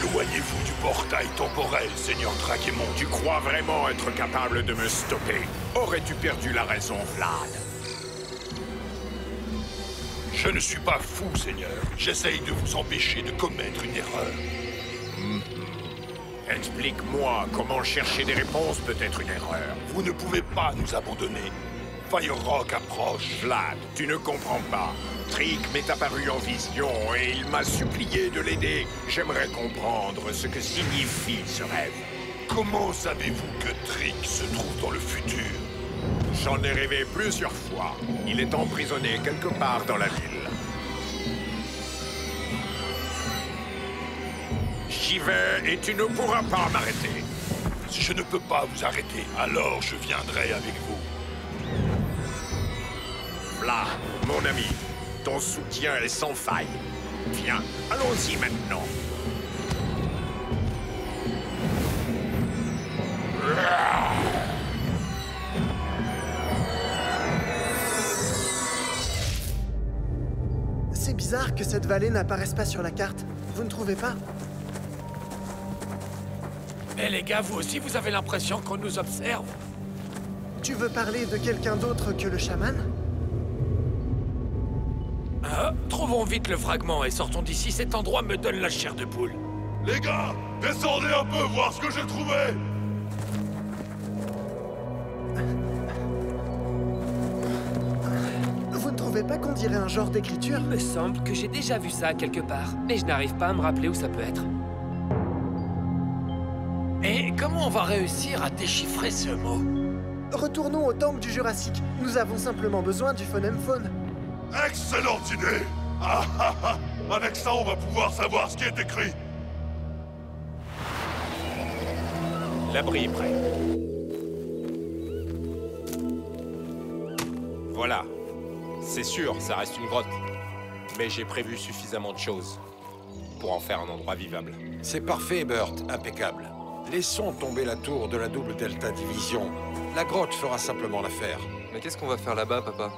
Éloignez-vous du portail temporel, Seigneur Draguemon. Tu crois vraiment être capable de me stopper? Aurais-tu perdu la raison, Vlad? Je ne suis pas fou, Seigneur. J'essaye de vous empêcher de commettre une erreur. Explique-moi comment chercher des réponses peut être une erreur. Vous ne pouvez pas nous abandonner. Fire Rock approche. Vlad, tu ne comprends pas. Trick m'est apparu en vision et il m'a supplié de l'aider. J'aimerais comprendre ce que signifie ce rêve. Comment savez-vous que Trick se trouve dans le futur? J'en ai rêvé plusieurs fois. Il est emprisonné quelque part dans la ville. J'y vais et tu ne pourras pas m'arrêter. Si je ne peux pas vous arrêter, alors je viendrai avec vous. Là, mon ami, ton soutien est sans faille. Viens, allons-y maintenant. C'est bizarre que cette vallée n'apparaisse pas sur la carte. Vous ne trouvez pas? Mais les gars, vous aussi, vous avez l'impression qu'on nous observe? Tu veux parler de quelqu'un d'autre que le chaman? Trouvons vite le fragment et sortons d'ici. Cet endroit me donne la chair de poule. Les gars, descendez un peu voir ce que j'ai trouvé. Vous ne trouvez pas qu'on dirait un genre d'écriture? Il me semble que j'ai déjà vu ça quelque part, mais je n'arrive pas à me rappeler où ça peut être. Et comment on va réussir à déchiffrer ce mot? Retournons au temple du Jurassique. Nous avons simplement besoin du phonème faune. Excellente idée. Ah ah ah. Avec ça, on va pouvoir savoir ce qui est écrit. L'abri est prêt. Voilà. C'est sûr, ça reste une grotte. Mais j'ai prévu suffisamment de choses pour en faire un endroit vivable. C'est parfait, Burt. Impeccable. Laissons tomber la tour de la double Delta Division. La grotte fera simplement l'affaire. Mais qu'est-ce qu'on va faire là-bas, papa?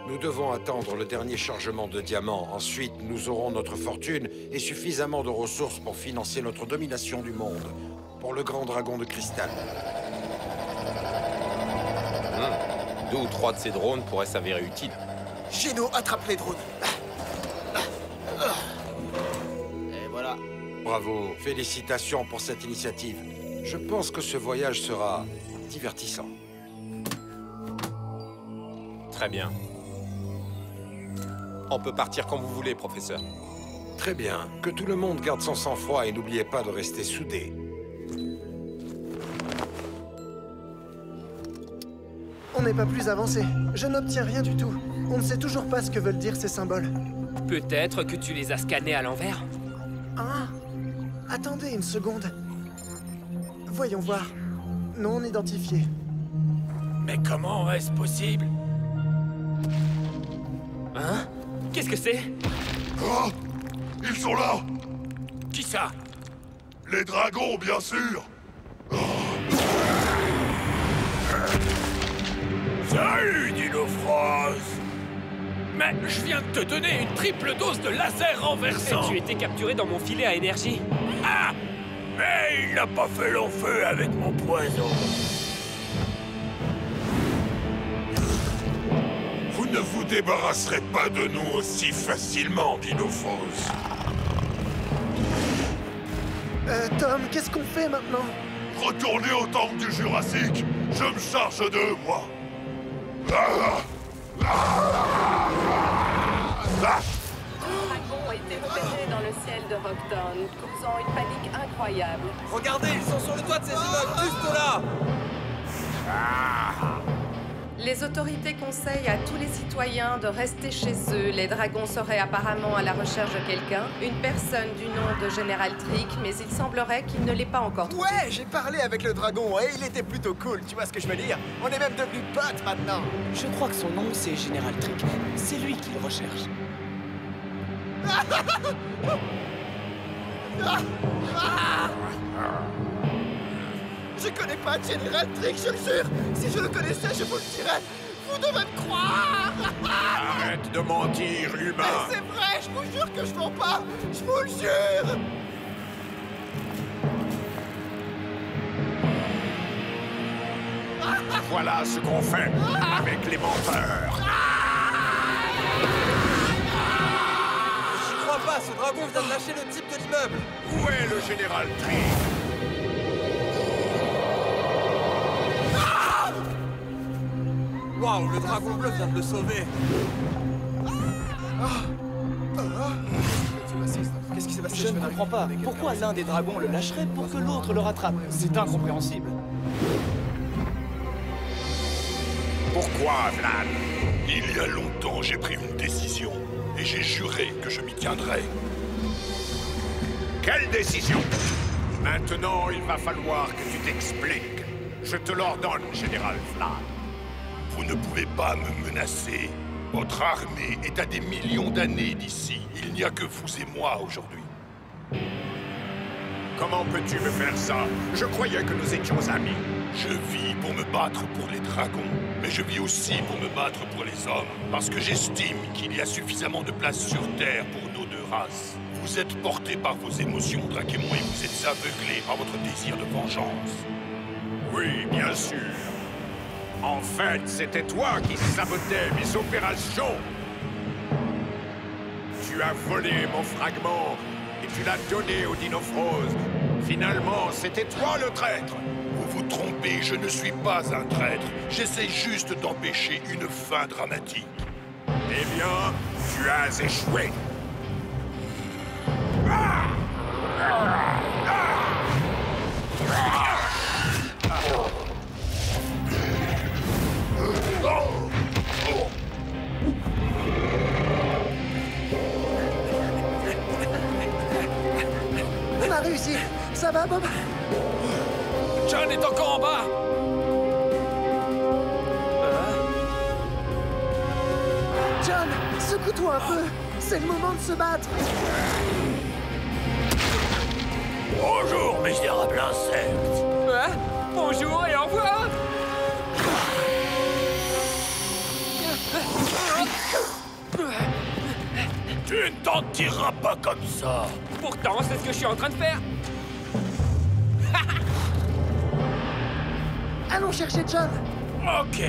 Nous devons attendre le dernier chargement de diamants. Ensuite, nous aurons notre fortune et suffisamment de ressources pour financer notre domination du monde. Pour le grand dragon de cristal. 2 ou 3 de ces drones pourraient s'avérer utiles. Geno, attrape les drones. Et voilà. Bravo. Félicitations pour cette initiative. Je pense que ce voyage sera divertissant. Très bien. On peut partir quand vous voulez, professeur. Très bien. Que tout le monde garde son sang-froid et n'oubliez pas de rester soudés. On n'est pas plus avancé. Je n'obtiens rien du tout. On ne sait toujours pas ce que veulent dire ces symboles. Peut-être que tu les as scannés à l'envers? Ah! Attendez une seconde. Voyons voir. Non identifié. Mais comment est-ce possible? Hein? Qu'est-ce que c'est? Oh, ils sont là. Qui ça? Les dragons, bien sûr. Salut, Dinofros! Mais je viens de te donner une triple dose de laser renversant! Tu étais capturé dans mon filet à énergie. Ah! Mais il n'a pas fait long feu avec mon poison! Vous ne vous débarrasserez pas de nous aussi facilement, Dinophos. Tom, qu'est-ce qu'on fait maintenant? Retournez au temple du Jurassique. Je me charge d'eux, moi. Ah! Le dragon était repéré dans le ciel de Rockton, causant une panique incroyable. Regardez, ils sont sur le toit de ces immeubles, juste là. Les autorités conseillent à tous les citoyens de rester chez eux. Les dragons seraient apparemment à la recherche de quelqu'un, une personne du nom de Général Trick, mais il semblerait qu'il ne l'ait pas encore trouvé. Ouais, j'ai parlé avec le dragon et il était plutôt cool, tu vois ce que je veux dire? On est même devenus potes maintenant. Je crois que son nom, c'est Général Trick. C'est lui qui le recherche. Je connais pas Général Trick, je le jure. Si je le connaissais, je vous le dirais. Vous devez me croire. Arrête de mentir, humain! Mais c'est vrai, je vous jure que je mens pas. Je vous le jure. voilà ce qu'on fait avec les menteurs. J'y crois pas, ce dragon vient de lâcher le type de l'immeuble. Où est le général Trick? Waouh, le dragon bleu vient de le sauver. Qu'est-ce qui s'est passé? Je ne comprends pas. Pourquoi l'un des dragons le lâcherait pour que l'autre le rattrape? C'est incompréhensible. Pourquoi, Vlad? Il y a longtemps, j'ai pris une décision. Et j'ai juré que je m'y tiendrais. Quelle décision? Maintenant, il va falloir que tu t'expliques. Je te l'ordonne, général Vlad. Vous ne pouvez pas me menacer. Votre armée est à des millions d'années d'ici. Il n'y a que vous et moi aujourd'hui. Comment peux-tu me faire ça? Je croyais que nous étions amis. Je vis pour me battre pour les dragons, mais je vis aussi pour me battre pour les hommes, parce que j'estime qu'il y a suffisamment de place sur Terre pour nos deux races. Vous êtes portés par vos émotions, Drakemon, et vous êtes aveuglés par votre désir de vengeance. Oui, bien sûr. En fait, c'était toi qui sabotais mes opérations. Tu as volé mon fragment et tu l'as donné au Dinofrose. Finalement, c'était toi le traître. Vous vous trompez, je ne suis pas un traître. J'essaie juste d'empêcher une fin dramatique. Eh bien, tu as échoué. On a réussi. Ça va, Bob? John est encore en bas. John, secoue-toi un peu. C'est le moment de se battre. Bonjour, misérable insecte. Bonjour et au revoir. Tu ne t'en tireras pas comme ça. Pourtant, c'est ce que je suis en train de faire. Allons chercher John. Ok.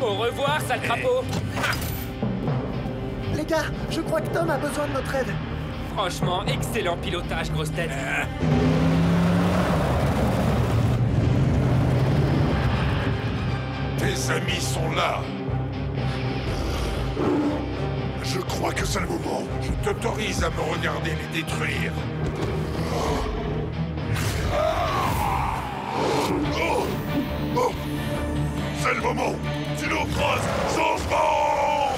Au revoir, sale crapaud. Les gars, je crois que Tom a besoin de notre aide. Franchement, excellent pilotage, grosse tête. Tes amis sont là. Je crois que c'est le moment. Je t'autorise à me regarder les détruire. Oh, c'est le moment. Dinofrose, changement.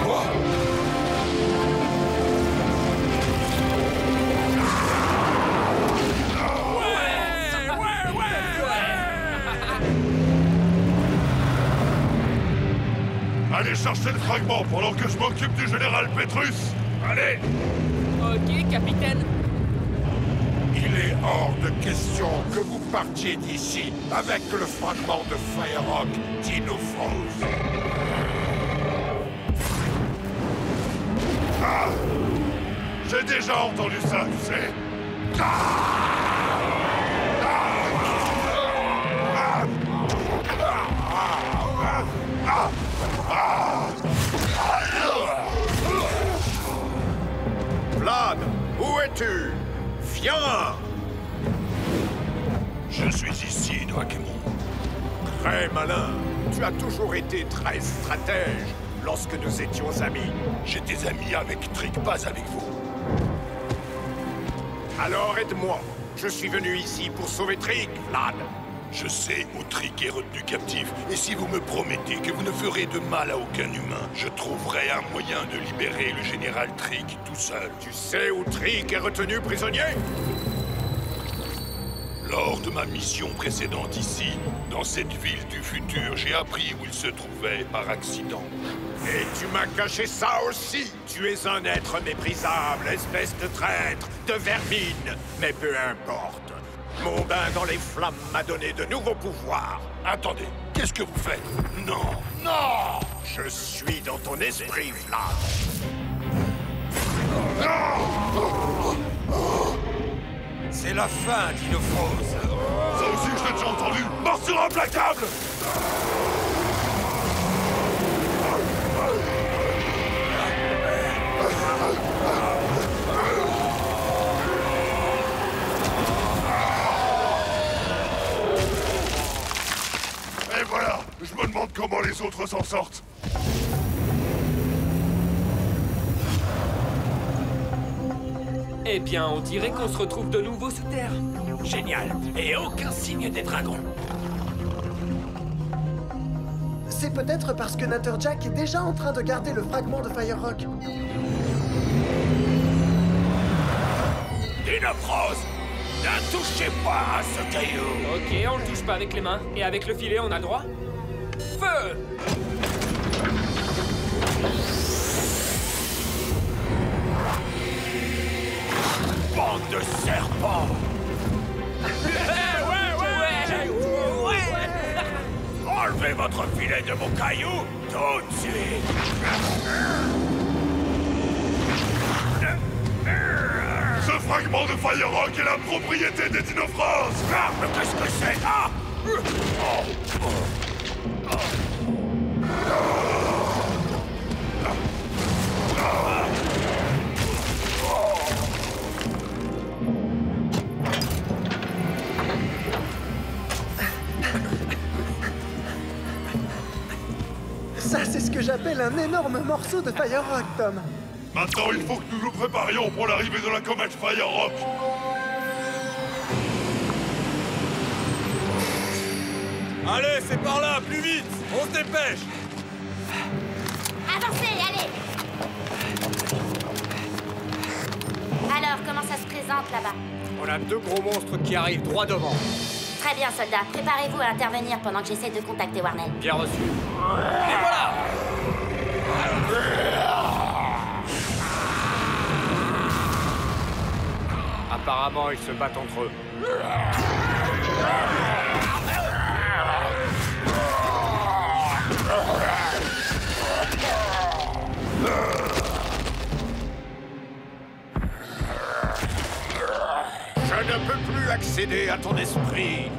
Quoi? Allez chercher le fragment pendant que je m'occupe du général Petrus. Allez. Ok, capitaine. Il est hors de question que vous partiez d'ici avec le fragment de Firerock Dinofrose. Ah! J'ai déjà entendu ça, tu sais. Vlad, où es-tu? Viens! Je suis ici, Drakemon. Très malin. Tu as toujours été très stratège lorsque nous étions amis. J'étais ami avec Trick, pas avec vous. Alors aide-moi. Je suis venu ici pour sauver Trick, Vlad. Je sais où Trick est retenu captif, et si vous me promettez que vous ne ferez de mal à aucun humain, je trouverai un moyen de libérer le général Trick tout seul. Tu sais où Trick est retenu prisonnier? Lors de ma mission précédente ici, dans cette ville du futur, j'ai appris où il se trouvait par accident. Et tu m'as caché ça aussi. Tu es un être méprisable, espèce de traître, de vermine. Mais peu importe. Mon bain dans les flammes m'a donné de nouveaux pouvoirs. Attendez, qu'est-ce que vous faites? Non, non! Je suis dans ton esprit, Flamme. C'est la fin, Dinofrose. Ça aussi, je l'ai déjà entendu. Morsure implacable! Et voilà, je me demande comment les autres s'en sortent. Eh bien, on dirait qu'on se retrouve de nouveau sous terre. Génial. Et aucun signe des dragons. C'est peut-être parce que Natterjack est déjà en train de garder le fragment de Fire Rock. Dinofrose, ne touchez pas à ce caillou. Ok, on le touche pas avec les mains. Et avec le filet, on a le droit? Feu! Bande de serpents. Enlevez votre filet de mon caillou tout de suite. Ce fragment de Fire Rock est la propriété des Dinofrose. Ah, mais qu'est-ce que c'est? Ah! Ça, c'est ce que j'appelle un énorme morceau de Fire Rock, Tom. Maintenant, il faut que nous nous préparions pour l'arrivée de la comète Fire Rock. Allez, c'est par là, plus vite. On se dépêche. Avancez, allez. Alors, comment ça se présente là-bas? On a deux gros monstres qui arrivent droit devant. Très bien, soldats. Préparez-vous à intervenir pendant que j'essaie de contacter Warnell. Bien reçu. Et voilà. Apparemment, ils se battent entre eux. Je ne peux plus accéder à ton esprit.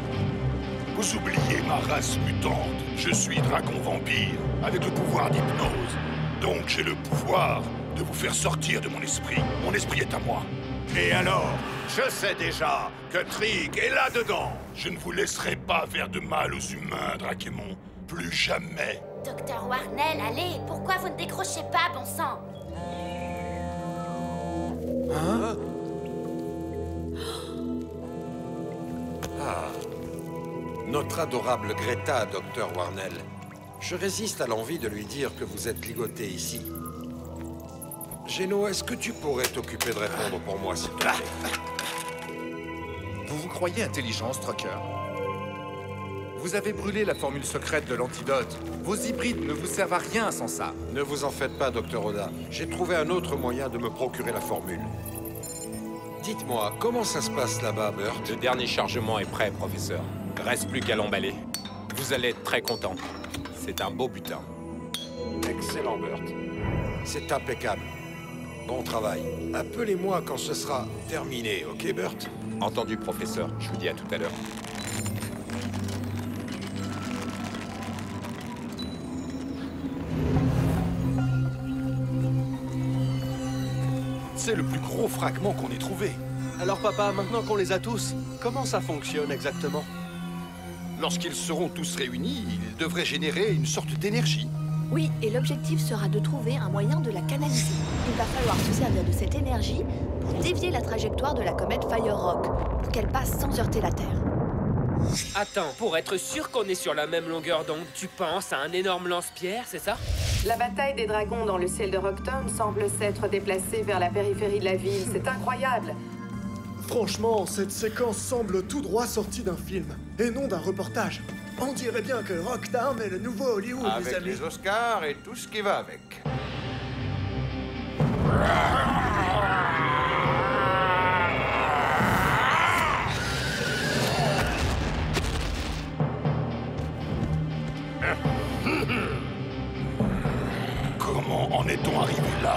Vous oubliez ma race mutante. Je suis dragon vampire, avec le pouvoir d'hypnose. Donc j'ai le pouvoir de vous faire sortir de mon esprit. Mon esprit est à moi. Et alors, je sais déjà que Trig est là-dedans. Je ne vous laisserai pas faire de mal aux humains, Drakemon. Plus jamais. Docteur Warnell, allez, pourquoi vous ne décrochez pas, bon sang? Hein? Ah. Notre adorable Greta, Docteur Warnell. Je résiste à l'envie de lui dire que vous êtes ligoté ici. Geno, est-ce que tu pourrais t'occuper de répondre pour moi, s'il te plaît? Vous vous croyez intelligent, Strucker? Vous avez brûlé la formule secrète de l'antidote. Vos hybrides ne vous servent à rien sans ça. Ne vous en faites pas, Docteur Oda. J'ai trouvé un autre moyen de me procurer la formule. Dites-moi, comment ça se passe là-bas, Burt? Le dernier chargement est prêt, professeur. Reste plus qu'à l'emballer. Vous allez être très content. C'est un beau butin. Excellent, Burt. C'est impeccable. Bon travail. Appelez-moi quand ce sera terminé, ok, Burt? Entendu, professeur. Je vous dis à tout à l'heure. C'est le plus gros fragment qu'on ait trouvé. Alors papa, maintenant qu'on les a tous, comment ça fonctionne exactement? Lorsqu'ils seront tous réunis, ils devraient générer une sorte d'énergie. Oui, et l'objectif sera de trouver un moyen de la canaliser. Il va falloir se servir de cette énergie pour dévier la trajectoire de la comète Fire Rock, pour qu'elle passe sans heurter la Terre. Attends, pour être sûr qu'on est sur la même longueur d'onde, tu penses à un énorme lance-pierre, c'est ça? La bataille des dragons dans le ciel de Rockton semble s'être déplacée vers la périphérie de la ville. C'est incroyable. Franchement, cette séquence semble tout droit sortie d'un film, et non d'un reportage. On dirait bien que Rocktown est le nouveau Hollywood, les avec amis. les Oscars et tout ce qui va avec. en est-on arrivé là?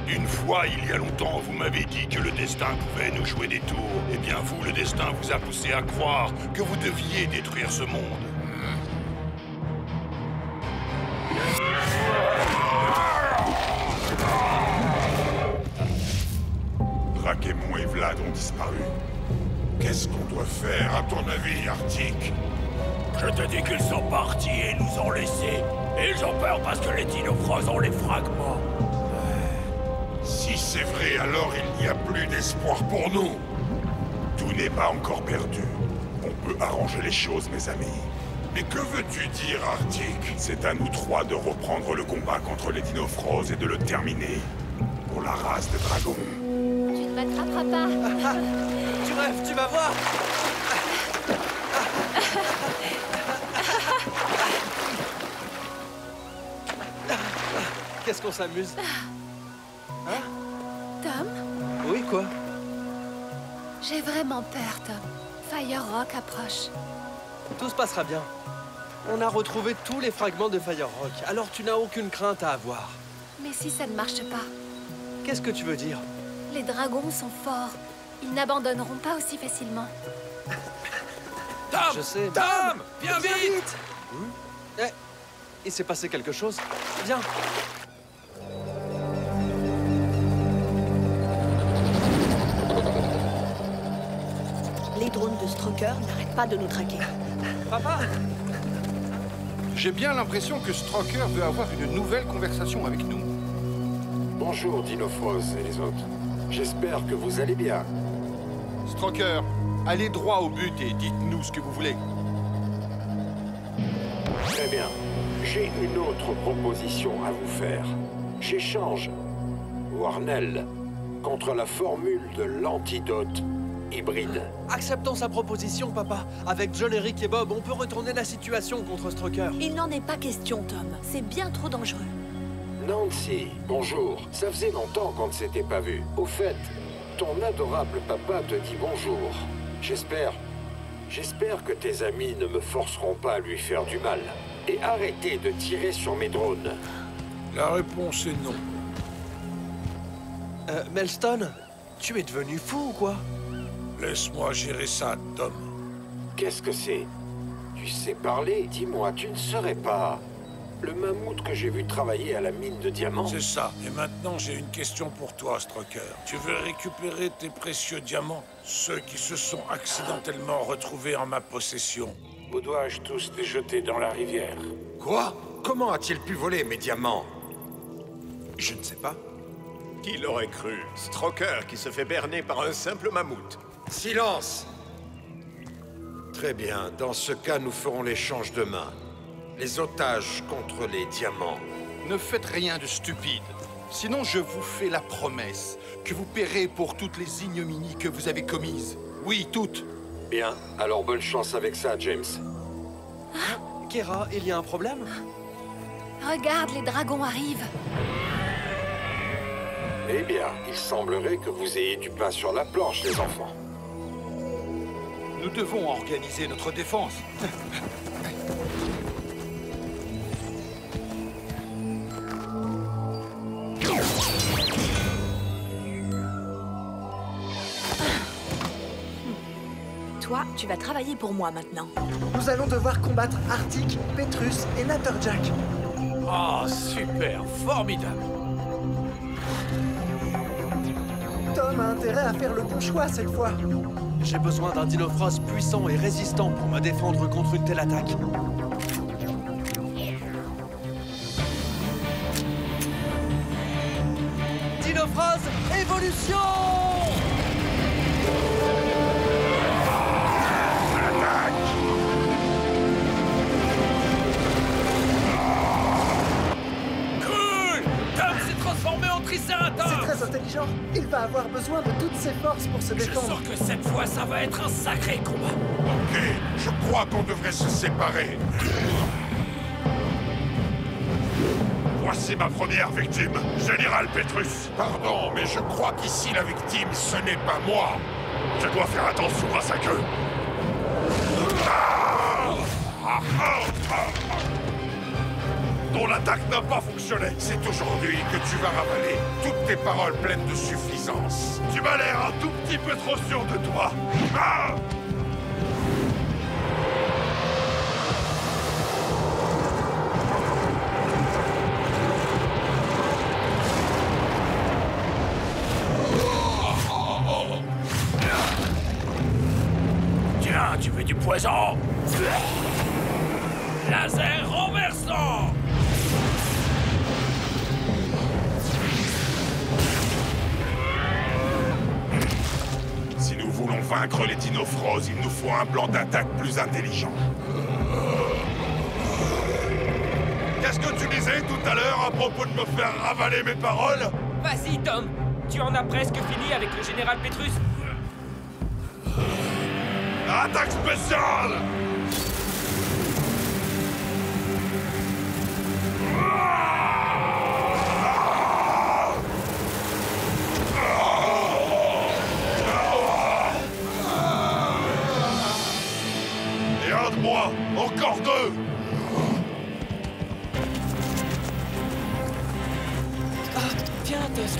Une fois, il y a longtemps, vous m'avez dit que le destin pouvait nous jouer des tours. Eh bien, vous, le destin vous a poussé à croire que vous deviez détruire ce monde. Drakemon et Vlad ont disparu. Qu'est-ce qu'on doit faire, à ton avis, Arctic? Je te dis qu'ils sont partis et nous ont laissés. Et ils ont peur parce que les Dinofros ont les fragments. Si c'est vrai, alors il n'y a plus d'espoir pour nous. Tout n'est pas encore perdu. On peut arranger les choses, mes amis. Mais que veux-tu dire, Arctic? C'est à nous trois de reprendre le combat contre les Dinofros et de le terminer. Pour la race des dragons. Tu ne m'attraperas pas. Tu rêves, tu vas voir. Qu'est-ce qu'on s'amuse? Hein? Tom? Oui, quoi? J'ai vraiment peur, Tom. Fire Rock approche. Tout se passera bien. On a retrouvé tous les fragments de Fire Rock, alors tu n'as aucune crainte à avoir. Mais si ça ne marche pas? Qu'est-ce que tu veux dire? Les dragons sont forts. Ils n'abandonneront pas aussi facilement. Tom! Je sais. Tom! Viens vite! Eh, il s'est passé quelque chose. Viens. Les drones de Stroker n'arrêtent pas de nous traquer. Papa! J'ai bien l'impression que Stroker veut avoir une nouvelle conversation avec nous. Bonjour, Dinofros et les autres. J'espère que vous allez bien. Stroker, allez droit au but et dites-nous ce que vous voulez. Très bien. J'ai une autre proposition à vous faire. J'échange Warnell contre la formule de l'antidote hybride. Acceptons sa proposition, papa. Avec John, Eric et Bob, on peut retourner la situation contre Stroker. Il n'en est pas question, Tom. C'est bien trop dangereux. Nancy, bonjour. Ça faisait longtemps qu'on ne s'était pas vu. Au fait, ton adorable papa te dit bonjour. J'espère que tes amis ne me forceront pas à lui faire du mal. Et arrêtez de tirer sur mes drones. La réponse est non. Melstone, tu es devenu fou ou quoi? Laisse-moi gérer ça, Tom. Qu'est-ce que c'est? Tu sais parler? Dis-moi, tu ne serais pas le mammouth que j'ai vu travailler à la mine de diamants? C'est ça. Et maintenant, j'ai une question pour toi, Stroker. Tu veux récupérer tes précieux diamants? Ceux qui se sont accidentellement retrouvés en ma possession. Ou dois-je tous les jeter dans la rivière? Quoi? Comment a-t-il pu voler mes diamants? Je ne sais pas. Qui l'aurait cru? Stroker qui se fait berner par un simple mammouth. Silence! Très bien. Dans ce cas, nous ferons l'échange demain. Les otages contre les diamants. Ne faites rien de stupide. Sinon, je vous fais la promesse que vous paierez pour toutes les ignominies que vous avez commises. Oui, toutes. Bien. Alors bonne chance avec ça, James. Kera, il y a un problème? Regarde, les dragons arrivent. Eh bien, il semblerait que vous ayez du pain sur la planche, les enfants. Nous devons organiser notre défense. Toi, tu vas travailler pour moi maintenant. Nous allons devoir combattre Arctic, Petrus et Natterjack. Oh, super, formidable. Tom a intérêt à faire le bon choix cette fois. J'ai besoin d'un Dinofros puissant et résistant pour me défendre contre une telle attaque. Dinofros, évolution! Cool! Tom s'est transformé en Triceratops! C'est très intelligent. Il va avoir besoin de toutes ses forces pour se défendre. Je sens que cette fois, ça va être un sacré combat. Ok, je crois qu'on devrait se séparer. Voici ma première victime, Général Petrus. Pardon, mais je crois qu'ici la victime, ce n'est pas moi. Je dois faire attention à sa queue. Dont la L'attaque n'a pas fonctionné. C'est aujourd'hui que tu vas ravaler toutes tes paroles pleines de suffisance. Tu m'as l'air un tout petit peu trop sûr de toi. Ah! Tiens, tu veux du poison? Laser renversant! Si nous voulons vaincre les Dinofros, il nous faut un plan d'attaque plus intelligent. Qu'est-ce que tu disais tout à l'heure à propos de me faire ravaler mes paroles? Vas-y, Tom. Tu en as presque fini avec le général Petrus. Attaque spéciale! Et un de moi! Encore deux! Ah, tiens, Tess.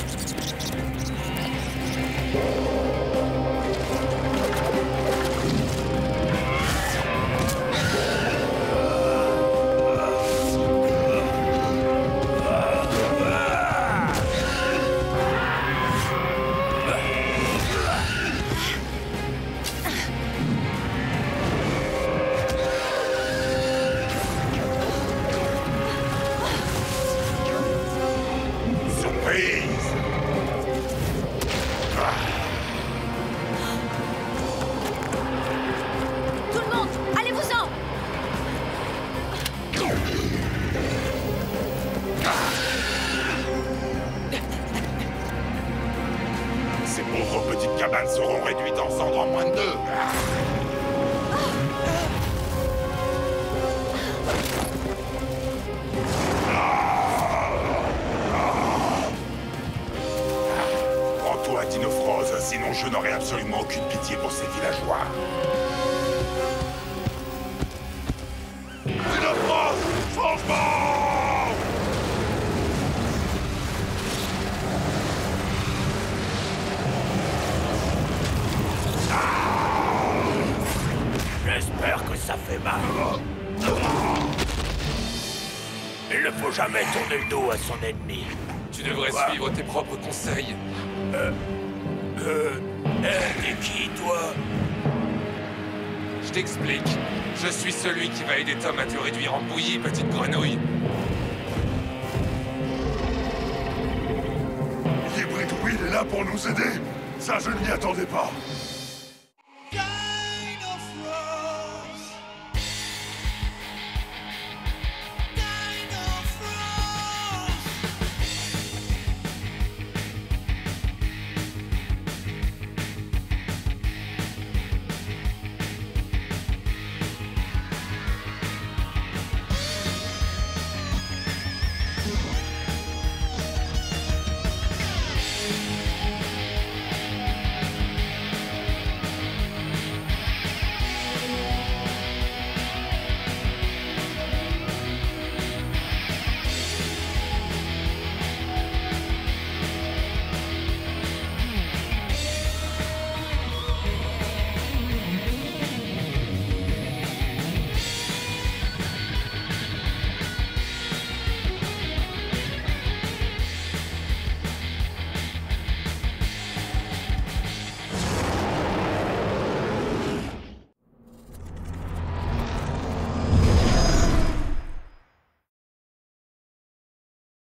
Tout le monde, allez-vous-en! Ces pauvres petites cabanes seront réduites en cendres en moins de 2. Prends-toi, Dinofros, sinon je n'aurai absolument aucune pitié pour ces villageois. Dinofros, changement! J'espère que ça fait mal. Il ne faut jamais tourner le dos à son ennemi. Tu devrais suivre tes propres conseils. T'es qui, toi? Je t'explique. Je suis celui qui va aider Tom à te réduire en bouillie, petite grenouille. L'hybride Will est là pour nous aider. Ça, je ne m'y attendais pas.